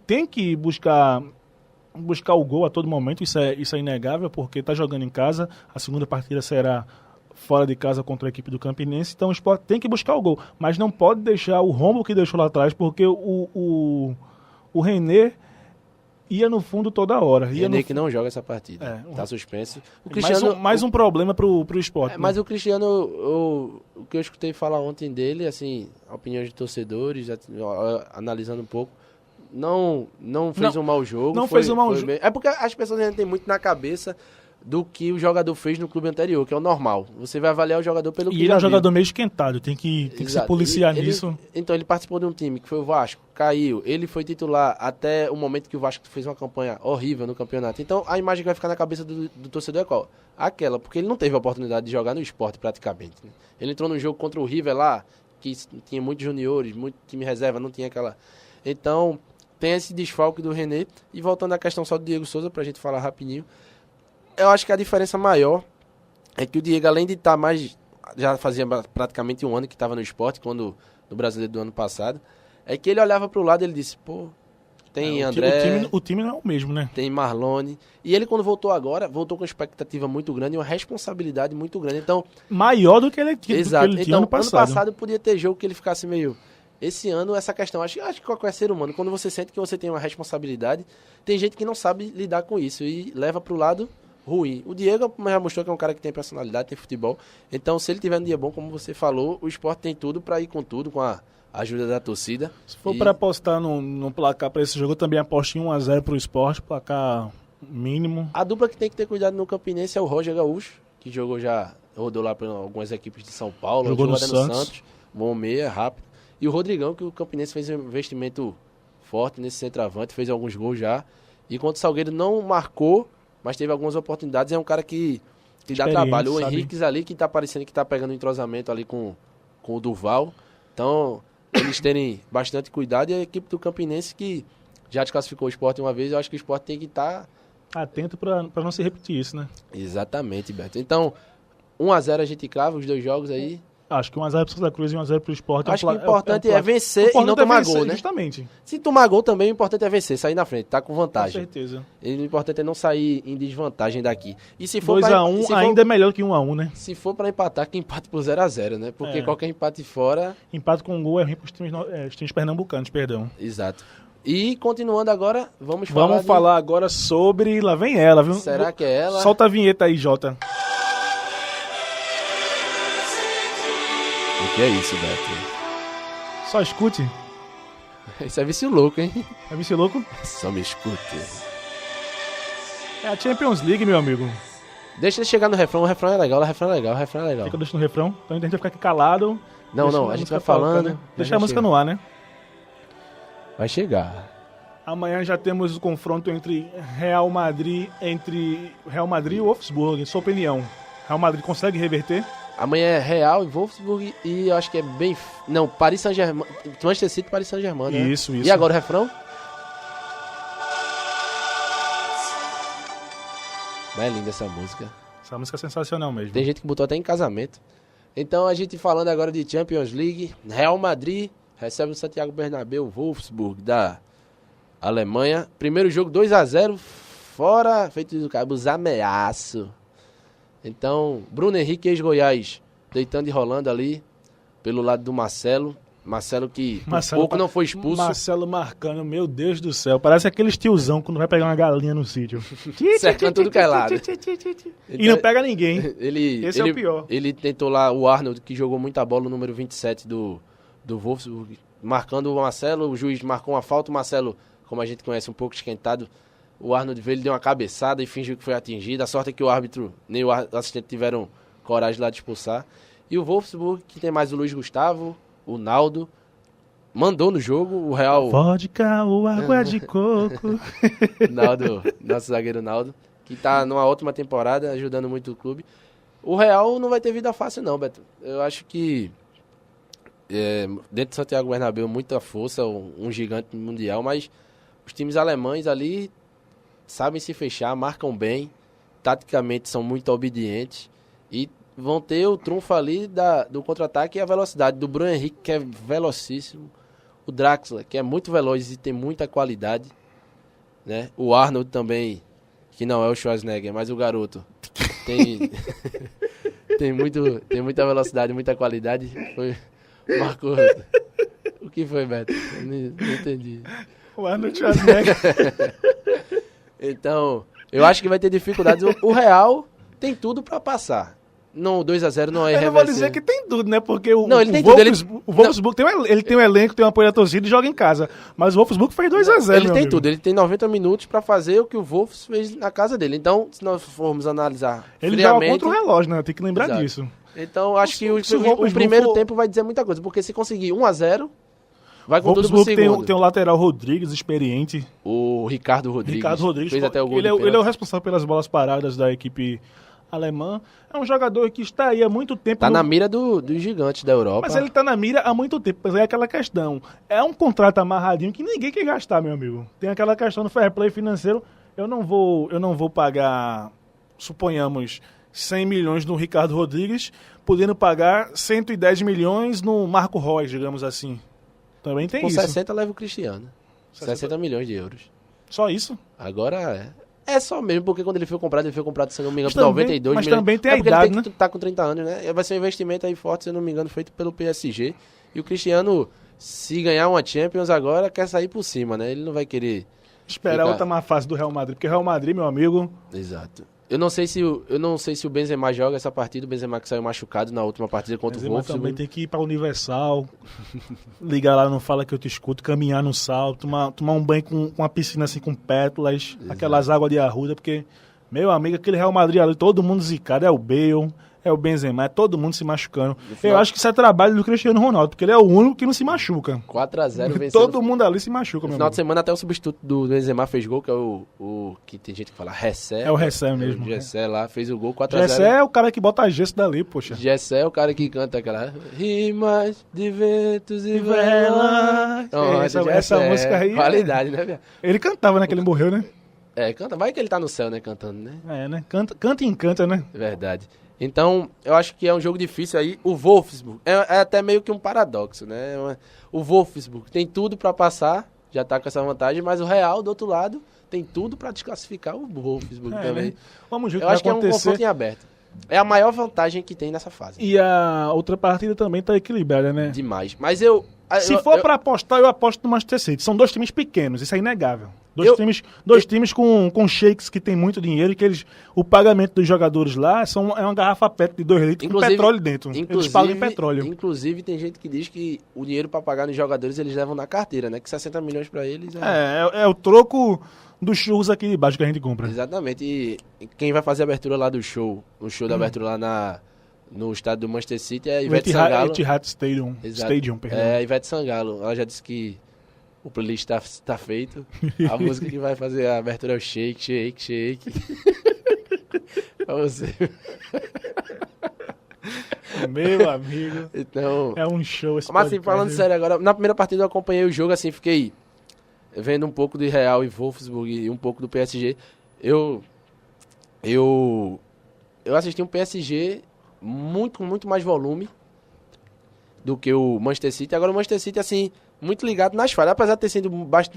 Tem que buscar o gol a todo momento, isso é inegável, porque está jogando em casa, a segunda partida será fora de casa contra a equipe do Campinense, então o Sport tem que buscar o gol, mas não pode deixar o rombo que deixou lá atrás, porque o René ia no fundo toda hora. René que não joga essa partida, tá suspenso. O Cristiano, mais um problema pro Sport. Né? Mas o Cristiano, o que eu escutei falar ontem dele, assim, opiniões de torcedores, analisando um pouco, não fez um mau jogo. Não fez um mau jogo. É porque as pessoas ainda têm muito na cabeça do que o jogador fez no clube anterior, que é o normal. Você vai avaliar o jogador pelo que ele é um jogador meio esquentado, tem que se policiar nisso. Então, ele participou de um time que foi o Vasco, caiu, ele foi titular até o momento que o Vasco fez uma campanha horrível no campeonato. Então, a imagem que vai ficar na cabeça do torcedor é qual? Aquela, porque ele não teve a oportunidade de jogar no Sport praticamente. Né? Ele entrou no jogo contra o River lá, que tinha muitos juniores, muito time reserva, não tinha aquela... Então, tem esse desfalque do René. E voltando à questão só do Diego Souza, pra gente falar rapidinho, eu acho que a diferença maior é que o Diego, além de estar mais... Já fazia praticamente um ano que estava no Sport, quando no Brasileiro do ano passado, é que ele olhava para o lado e ele disse, pô, tem André... O time não é o mesmo, né? Tem Marlone. E ele, quando voltou agora, voltou com uma expectativa muito grande e uma responsabilidade muito grande. Então, maior do que ele tinha ano passado. Ano passado podia ter jogo que ele ficasse meio... Esse ano, essa questão, acho que qualquer ser humano, quando você sente que você tem uma responsabilidade, tem gente que não sabe lidar com isso e leva para o lado... ruim. O Diego já mostrou que é um cara que tem personalidade, tem futebol. Então, se ele tiver um dia bom, como você falou, o Sport tem tudo para ir com tudo, com a ajuda da torcida. Se for para apostar no placar para esse jogo, eu também aposto em 1-0 pro Sport, placar mínimo. A dupla que tem que ter cuidado no Campinense é o Roger Gaúcho, que rodou lá para algumas equipes de São Paulo, jogou no Santos. Bom meia, rápido. E o Rodrigão, que o Campinense fez um investimento forte nesse centroavante, fez alguns gols já. E enquanto o Salgueiro não marcou, mas teve algumas oportunidades, é um cara que dá trabalho. O Henrique ali, que tá parecendo que tá pegando um entrosamento ali com o Duval. Então, eles terem bastante cuidado. E a equipe do Campinense, que já desclassificou o Sport uma vez, eu acho que o Sport tem que estar... atento para não se repetir isso, né? Exatamente, Beto. Então, 1-0 a gente crava os dois jogos aí. Acho que 1-0 pro Santa Cruz e 1-0 pro Sport. Acho que o importante é vencer e não tomar gol, né? Justamente. Se tomar gol também, o importante é vencer, sair na frente, tá com vantagem. Com certeza. E o importante é não sair em desvantagem daqui. E se for 2-1 ainda é melhor que 1-1, né? Se for pra empatar, que empate por 0-0, né? Porque qualquer empate fora... Empate com um gol é ruim pros times pernambucanos, perdão. Exato. E continuando agora, vamos falar agora sobre... Lá vem ela, viu? Será que é ela? Solta a vinheta aí, Jota. O que é isso, Beto? Só escute. Isso é vício louco, hein? É vício louco? Só me escute. É a Champions League, meu amigo. Deixa ele chegar no refrão, o refrão é legal, o refrão é legal. Fica deixando no refrão, então a gente vai ficar aqui calado. Não, a gente vai falando. Né? Deixa a música no ar, né? Vai chegar. Amanhã já temos o confronto entre Real Madrid e Wolfsburg, sua opinião. Real Madrid consegue reverter? Amanhã é Real e Wolfsburg e eu acho que é bem... Não, Paris Saint-Germain. Manchester City e Paris Saint-Germain, né? Isso. E agora o refrão? É linda essa música. Essa música é sensacional mesmo. Tem gente que botou até em casamento. Então a gente falando agora de Champions League. Real Madrid recebe o Santiago Bernabéu, Wolfsburg da Alemanha. Primeiro jogo 2-0, fora, feito do Cabos ameaço. Então, Bruno Henrique, ex-Goiás, deitando e rolando ali, pelo lado do Marcelo. Marcelo que por pouco não foi expulso. Marcelo marcando, meu Deus do céu. Parece aqueles tiozão quando vai pegar uma galinha no sítio. Cercando tudo que é lado. E não pega ninguém. Esse é o pior. Ele tentou lá, o Arnold, que jogou muita bola, o número 27 do do Wolfsburg, marcando o Marcelo, o juiz marcou uma falta, o Marcelo, como a gente conhece, um pouco esquentado, o Arnold veio, ele deu uma cabeçada e fingiu que foi atingido. A sorte é que o árbitro nem o assistente tiveram coragem lá de expulsar. E o Wolfsburg, que tem mais o Luiz Gustavo, o Naldo, mandou no jogo, o Real... Vodka ou água de coco. Naldo, nosso zagueiro Naldo, que tá numa ótima temporada, ajudando muito o clube. O Real não vai ter vida fácil não, Beto. Eu acho que dentro de Santiago Bernabéu, muita força, um gigante mundial, mas os times alemães ali sabem se fechar, marcam bem, taticamente são muito obedientes e vão ter o trunfo ali do contra-ataque e a velocidade do Bruno Henrique, que é velocíssimo, o Draxler, que é muito veloz e tem muita qualidade, né? O Arnold também, que não é o Schwarzenegger, mas o garoto tem muita velocidade, muita qualidade. Marcou. O que foi, Beto? Não entendi. O Arnold Schwarzenegger. Então, eu acho que vai ter dificuldades. O Real tem tudo pra passar. Não, 2-0 não é irreversível. Eu vou dizer que tem tudo, né? Porque o Wolfsburg tem um elenco, tem um apoio da torcida e joga em casa. Mas o Wolfsburg fez 2-0. Ele tem tudo. Ele tem 90 minutos pra fazer o que o Wolfs fez na casa dele. Então, se nós formos analisar ele joga contra o relógio, né? Tem que lembrar disso. Então, acho que o primeiro tempo vai dizer muita coisa. Porque se conseguir 1-0, vai com tudo pro segundo. Tem o lateral Rodrigues, experiente. O Ricardo Rodrigues fez até o gol. Ele é o responsável pelas bolas paradas da equipe alemã. É um jogador que está aí há muito tempo. Tá na mira dos gigantes da Europa. Mas ele tá na mira há muito tempo. Mas é aquela questão. É um contrato amarradinho que ninguém quer gastar, meu amigo. Tem aquela questão do fair play financeiro. Eu não vou pagar, suponhamos, 100 milhões no Ricardo Rodrigues, podendo pagar 110 milhões no Marco Reus, digamos assim. Também tem isso. Com 60 leva o Cristiano. 60 milhões de euros. Só isso? Agora é só mesmo, porque quando ele foi comprado, se não me engano, por 92 milhões. Mas também tem a idade, ele tá com 30 anos, né? Vai ser um investimento aí forte, se não me engano, feito pelo PSG. E o Cristiano, se ganhar uma Champions agora, quer sair por cima, né? Ele não vai querer esperar outra má fase do Real Madrid, porque o Real Madrid, meu amigo... Exato. Eu não sei se o Benzema joga essa partida, o Benzema que saiu machucado na última partida contra o Wolfsburg. Também tem que ir para Universal, ligar lá no Fala Que Eu Te Escuto, caminhar no sal, tomar um banho com uma piscina assim com pétalas, aquelas águas de arruda, porque, meu amigo, aquele Real Madrid ali, todo mundo zicado, é o Bale, é o Benzema, é todo mundo se machucando. Eu acho que isso é trabalho do Cristiano Ronaldo, porque ele é o único que não se machuca. 4-0 vencendo. Todo mundo ali se machuca, no final de semana até o substituto do Benzema fez gol, que é o que tem gente que fala Ressé. É o Ressé mesmo. O Ressé lá fez o gol 4-0. Ressé é o cara que bota gesso dali, poxa. Ressé é o cara que canta aquela rimas de ventos e velas. Essa música aí. Qualidade, né, velho? Ele cantava, né, que ele morreu, né? Canta. Vai que ele tá no céu, né, cantando, né? Né? Canta e encanta, né? Verdade. Então, eu acho que é um jogo difícil aí. O Wolfsburg é até meio que um paradoxo, né? O Wolfsburg tem tudo pra passar, já tá com essa vantagem, mas o Real, do outro lado, tem tudo pra desclassificar o Wolfsburg também. Né? Vamos ver o que eu vai acho acontecer. Que é um confronto em aberto. É a maior vantagem que tem nessa fase. E a outra partida também tá equilibrada, né? Demais. Mas se for pra apostar, eu aposto no Manchester City. São dois times pequenos, isso é inegável. Dois times com sheiks que tem muito dinheiro e que o pagamento dos jogadores lá é uma garrafa PET de 2 litros com petróleo dentro. Eles pagam em petróleo. Inclusive, tem gente que diz que o dinheiro pra pagar nos jogadores eles levam na carteira, né? Que 60 milhões pra eles é o troco dos churros aqui de baixo que a gente compra. Exatamente. E quem vai fazer a abertura lá do show, o show da abertura lá no estádio do Manchester City é Ivete Sangalo. Etihad Stadium, perdão. É, Ivete Sangalo. Ela já disse que o playlist tá feito. A música que vai fazer a abertura é o Shake, Shake, Shake. Pra você. Meu amigo. Então, é um show esse Mas assim, falando sério agora, na primeira partida eu acompanhei o jogo, assim, fiquei vendo um pouco de Real e Wolfsburg e um pouco do PSG. Eu assisti um PSG com muito mais volume do que o Manchester City. Agora o Manchester City, assim, muito ligado nas falhas. Apesar de ter sido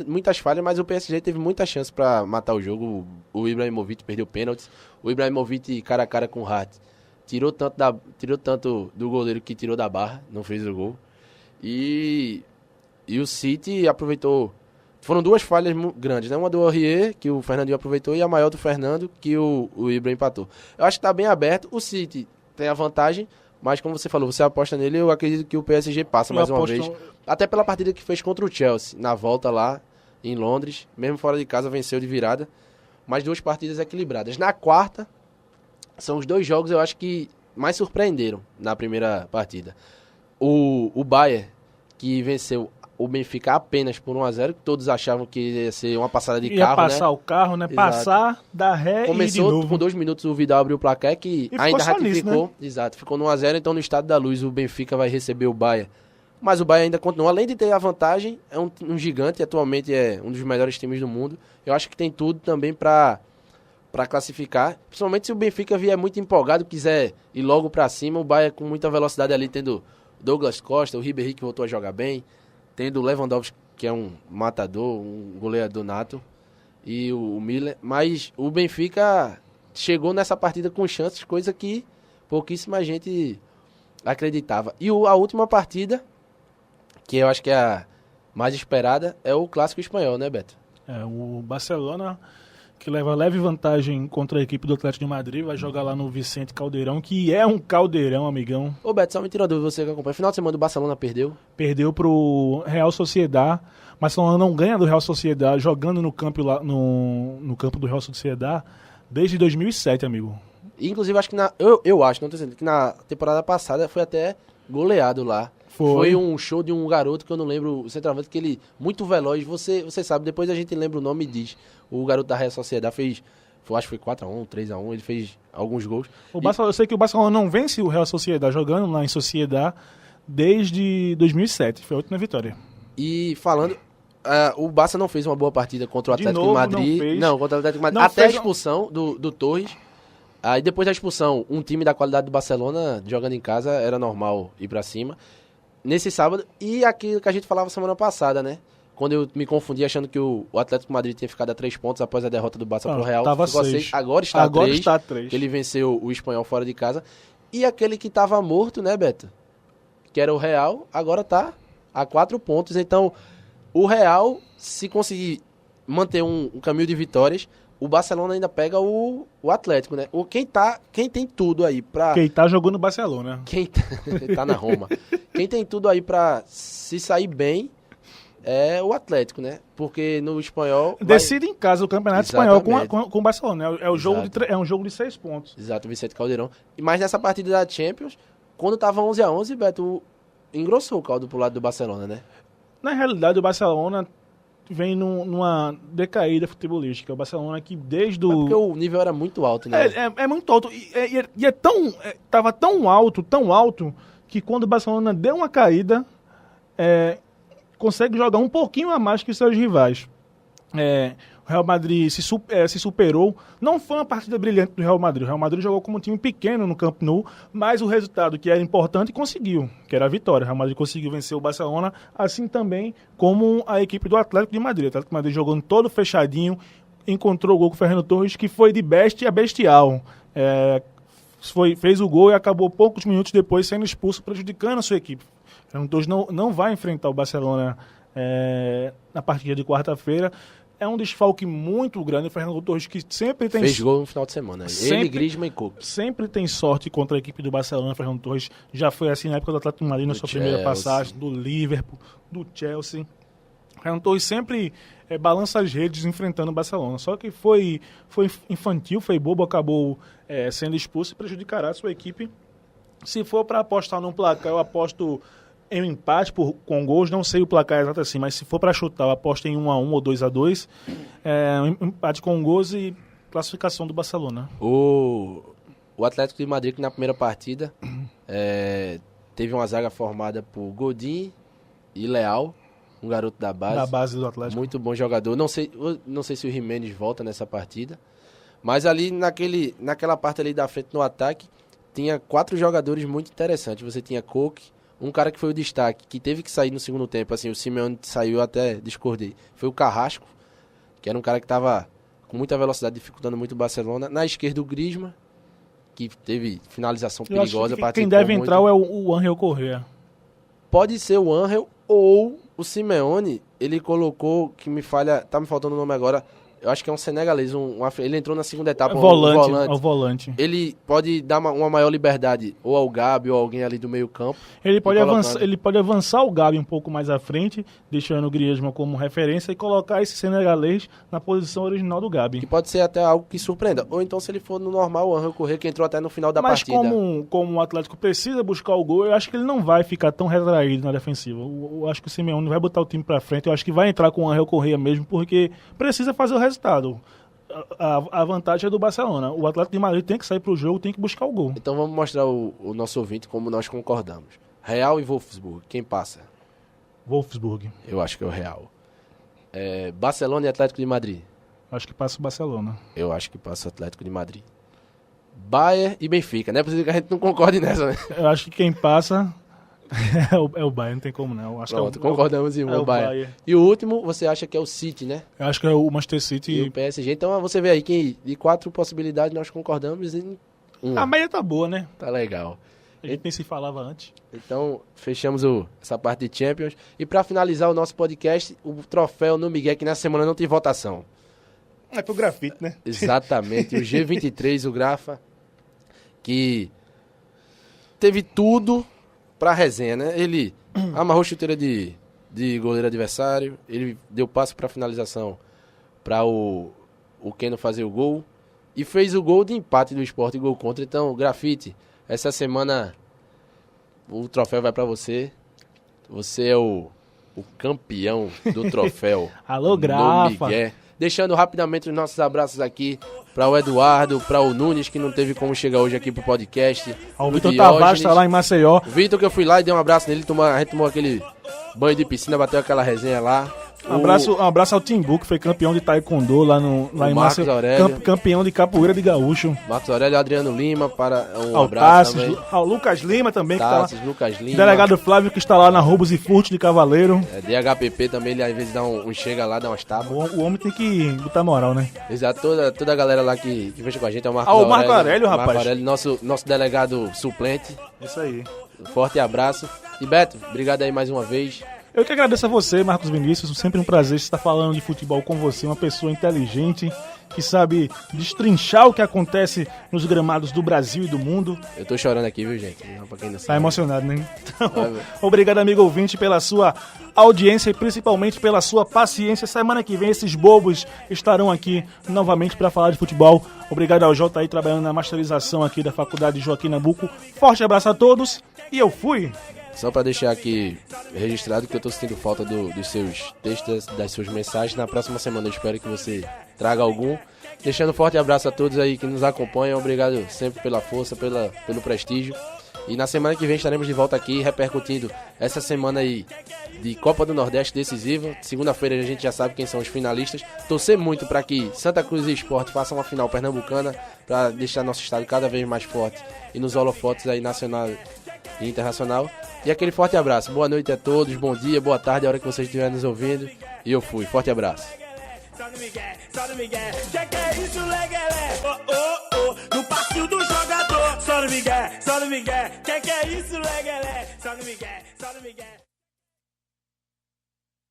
muitas falhas, mas o PSG teve muita chance pra matar o jogo. O Ibrahimovic perdeu pênaltis. O Ibrahimovic, cara a cara com o Hart, tirou tanto do goleiro que tirou da barra, não fez o gol. E o City aproveitou. Foram duas falhas grandes, né? Uma do Aurier, que o Fernandinho aproveitou, e a maior do Fernando, que o Ibra empatou. Eu acho que tá bem aberto. O City tem a vantagem, Mas como você falou, você aposta nele, eu acredito que o PSG passa mais uma vez. Até pela partida que fez contra o Chelsea, na volta lá em Londres, mesmo fora de casa, venceu de virada. Mas 2 partidas equilibradas. Na quarta, são os 2 jogos, eu acho que mais surpreenderam na primeira partida. O Bayern, que venceu o Benfica apenas por 1-0, que todos achavam que ia ser uma passada de carro, né? Ia passar o carro, né? Exato. Passar, dar ré e ir de Começou novo. com 2 minutos o Vidal abriu o placar, que E ainda ficou só nisso, ratificou. né? Exato, ficou no 1-0, então no estado da luz o Benfica vai receber o Bayern. Mas o Bayern ainda continua, além de ter a vantagem, é um gigante, atualmente é um dos melhores times do mundo. Eu acho que tem tudo também para classificar, principalmente se o Benfica vier muito empolgado, quiser ir logo para cima, o Bayern com muita velocidade ali, tendo Douglas Costa, o Ribéry que voltou a jogar bem, tendo o Lewandowski, que é um matador, um goleador nato, e o Miller. Mas o Benfica chegou nessa partida com chances, coisa que pouquíssima gente acreditava. E a última partida, que eu acho que é a mais esperada, é o Clássico Espanhol, né, Beto? O Barcelona, que leva leve vantagem contra a equipe do Atlético de Madrid, vai jogar lá no Vicente Caldeirão, que é um caldeirão, amigão. Ô, Beto, só me tirou dúvida, você que acompanha. Final de semana o Barcelona perdeu. Perdeu pro Real Sociedad. Barcelona não ganha do Real Sociedad jogando no campo, no campo do Real Sociedad desde 2007, amigo. E, inclusive, acho que eu acho, não tô dizendo, que na temporada passada foi até goleado lá. Foi um show de um garoto que eu não lembro, o centroavante, que ele, muito veloz, você sabe, depois a gente lembra o nome e diz. O garoto da Real Sociedad fez, acho que foi 4-1, 3-1, ele fez alguns gols. Eu sei que o Barcelona não vence o Real Sociedad jogando lá em Sociedad desde 2007, foi a última vitória. E falando, o Barça não fez uma boa partida contra o Atlético de Madrid. Não, contra o Atlético de Madrid. Até a expulsão do Torres. Aí depois da expulsão, um time da qualidade do Barcelona, jogando em casa, era normal ir pra cima. Nesse sábado, e aquilo que a gente falava semana passada, né? Quando eu me confundi achando que o Atlético de Madrid tinha ficado a 3 pontos após a derrota do Barça pro Real. Tava ficou 6. Agora está a 3. 3. Ele venceu o Espanhol fora de casa. E aquele que tava morto, né, Beto? Que era o Real, agora tá a 4 pontos. Então, o Real, se conseguir manter um caminho de vitórias, o Barcelona ainda pega o Atlético, né? Quem tem tudo aí pra... Quem tá jogando no Barcelona. Quem tá na Roma. Quem tem tudo aí pra se sair bem é o Atlético, né? Porque no espanhol... Decide em casa o Campeonato Espanhol com o Barcelona. É um jogo de 6 pontos. Exato, o Vicente Caldeirão. Mas nessa partida da Champions, quando tava 11-11, Beto engrossou o caldo pro lado do Barcelona, né? Na realidade, o Barcelona vem numa decaída futebolística. O Barcelona que desde o... Porque o nível era muito alto, né? É muito alto. E é tão... Tava tão alto, que quando o Barcelona deu uma caída, consegue jogar um pouquinho a mais que seus rivais. O Real Madrid se superou. Não foi uma partida brilhante do Real Madrid. O Real Madrid jogou como um time pequeno no Camp Nou, mas o resultado que era importante conseguiu, que era a vitória. O Real Madrid conseguiu vencer o Barcelona, assim também como a equipe do Atlético de Madrid. O Atlético de Madrid jogando todo fechadinho, encontrou o gol com o Fernando Torres, que foi de bestia a bestial. Fez o gol e acabou poucos minutos depois sendo expulso, prejudicando a sua equipe. O Fernando Torres não vai enfrentar o Barcelona na partida de quarta-feira. É um desfalque muito grande. O Fernando Torres, que sempre tem... Fez gol no final de semana. Ele, Griezmann e Cook. Sempre tem sorte contra a equipe do Barcelona. O Fernando Torres já foi assim na época do Atlético de Madrid, na sua primeira passagem, do Liverpool, do Chelsea. O Fernando Torres sempre balança as redes enfrentando o Barcelona. Só que foi infantil, foi bobo, acabou sendo expulso e prejudicará a sua equipe. Se for para apostar num placar, eu aposto em um empate com gols, não sei o placar exato assim, mas se for para chutar, eu aposto em 1-1 ou 2-2, um empate com gols e classificação do Barcelona. O Atlético de Madrid, que na primeira partida teve uma zaga formada por Godin e Leal, um garoto da base do Atlético. Muito bom jogador. Não sei se o Jiménez volta nessa partida, mas ali naquela parte ali da frente no ataque, tinha 4 jogadores muito interessantes. Você tinha Cook, um cara que foi o destaque, que teve que sair no segundo tempo, assim, o Simeone saiu, até discordei. Foi o Carrasco, que era um cara que estava com muita velocidade, dificultando muito o Barcelona. Na esquerda, o Griezmann, que teve finalização perigosa. Quem deve entrar é o Ángel Correa. Pode ser o Ángel ou o Simeone, ele colocou, tá me faltando o nome agora, Eu acho que é um senegalês, ele entrou na segunda etapa, É um volante. Ele pode dar uma maior liberdade ou ao Gabi ou alguém ali do meio campo. Ele pode avançar o Gabi um pouco mais à frente, deixando o Griezmann como referência e colocar esse senegalês na posição original do Gabi. Que pode ser até algo que surpreenda. Ou então, se ele for no normal, o Angel Correa, que entrou até no final da partida. Mas como o Atlético precisa buscar o gol, eu acho que ele não vai ficar tão retraído na defensiva. Eu acho que o Simeone vai botar o time pra frente. Eu acho que vai entrar com o Angel Correa mesmo, porque precisa fazer o resultado. A vantagem é do Barcelona. O Atlético de Madrid tem que sair pro jogo, tem que buscar o gol. Então vamos mostrar o nosso ouvinte como nós concordamos. Real e Wolfsburg, quem passa? Wolfsburg. Eu acho que é o Real. Barcelona e Atlético de Madrid. Acho que passa o Barcelona. Eu acho que passa o Atlético de Madrid. Bayern e Benfica. Não é possível que a gente não concorde nessa, né? Eu acho que quem passa é o Bayern, não tem como não. Acho Pronto, que é concordamos em o Bayern. Bayern. E o último, você acha que é o City, né? Eu acho que é o Manchester E City. o PSG. Então você vê aí que de 4 possibilidades nós concordamos em 1. A média tá boa, né? Tá legal. A gente nem se falava antes. Então, fechamos essa parte de Champions. E para finalizar o nosso podcast, o troféu no Miguel, que nessa semana não tem votação. É pro grafite, né? Exatamente. O G23, o Grafa, que teve tudo pra resenha, né? Ele amarrou chuteira de goleiro adversário, ele deu passo pra finalização pra o Keno fazer o gol e fez o gol de empate do Sport e gol contra. Então, Grafite, essa semana o troféu vai pra você. Você é o campeão do troféu. Alô, no Grafa. Miguel. Deixando rapidamente os nossos abraços aqui para o Eduardo, para o Nunes, que não teve como chegar hoje aqui pro podcast. O o Vitor Diógenes. Tavares tá lá em Maceió. O Vitor, que eu fui lá e dei um abraço nele, a gente tomou aquele banho de piscina, bateu aquela resenha lá. Um abraço ao Timbu, que foi campeão de taekwondo lá em Marcos Maceió. Aurélio. Campeão de capoeira de gaúcho. Marcos Aurélio, Adriano Lima, um Ao abraço Tassis, também. ao Lucas Lima também, que tá lá. Tassis, Lucas Lima. Delegado Flávio, que está lá na Roubos e Furto de Cavaleiro. DHPP também, ele às vezes chega lá, dá umas tapas. O homem tem que botar moral, né? Exato, toda a galera lá que fecha com a gente é o Marcos o Aurélio. Marco Aurélio, rapaz. Marco Aurélio, nosso delegado suplente. Isso aí. Forte abraço. E Beto, obrigado aí mais uma vez. Eu que agradeço a você, Marcos Vinícius. Sempre um prazer estar falando de futebol com você. Uma pessoa inteligente, que sabe destrinchar o que acontece nos gramados do Brasil e do mundo. Eu tô chorando aqui, viu, gente? Não, pra quem não Tá sabe. emocionado, né? Então, obrigado, amigo ouvinte, pela sua audiência e principalmente pela sua paciência. Semana que vem esses bobos estarão aqui novamente para falar de futebol. Obrigado ao Jota aí trabalhando na masterização aqui da Faculdade Joaquim Nabuco. Forte abraço a todos e eu fui! Só pra deixar aqui registrado que eu tô sentindo falta dos seus textos, das suas mensagens. Na próxima semana eu espero que você traga algum. Deixando um forte abraço a todos aí que nos acompanham. Obrigado sempre pela força, pelo prestígio. E na semana que vem estaremos de volta aqui repercutindo essa semana aí de Copa do Nordeste decisiva. Segunda-feira a gente já sabe quem são os finalistas. Torcer muito para que Santa Cruz e Sport façam uma final pernambucana para deixar nosso estado cada vez mais forte e nos holofotes aí nacional e internacional. E aquele forte abraço. Boa noite a todos, bom dia, boa tarde, a hora que vocês estiverem nos ouvindo. E eu fui. Forte abraço. Só no Miguel, que é isso, legalé? No passinho do jogador. Só no Miguel, que é isso, legalé? Só no Miguel.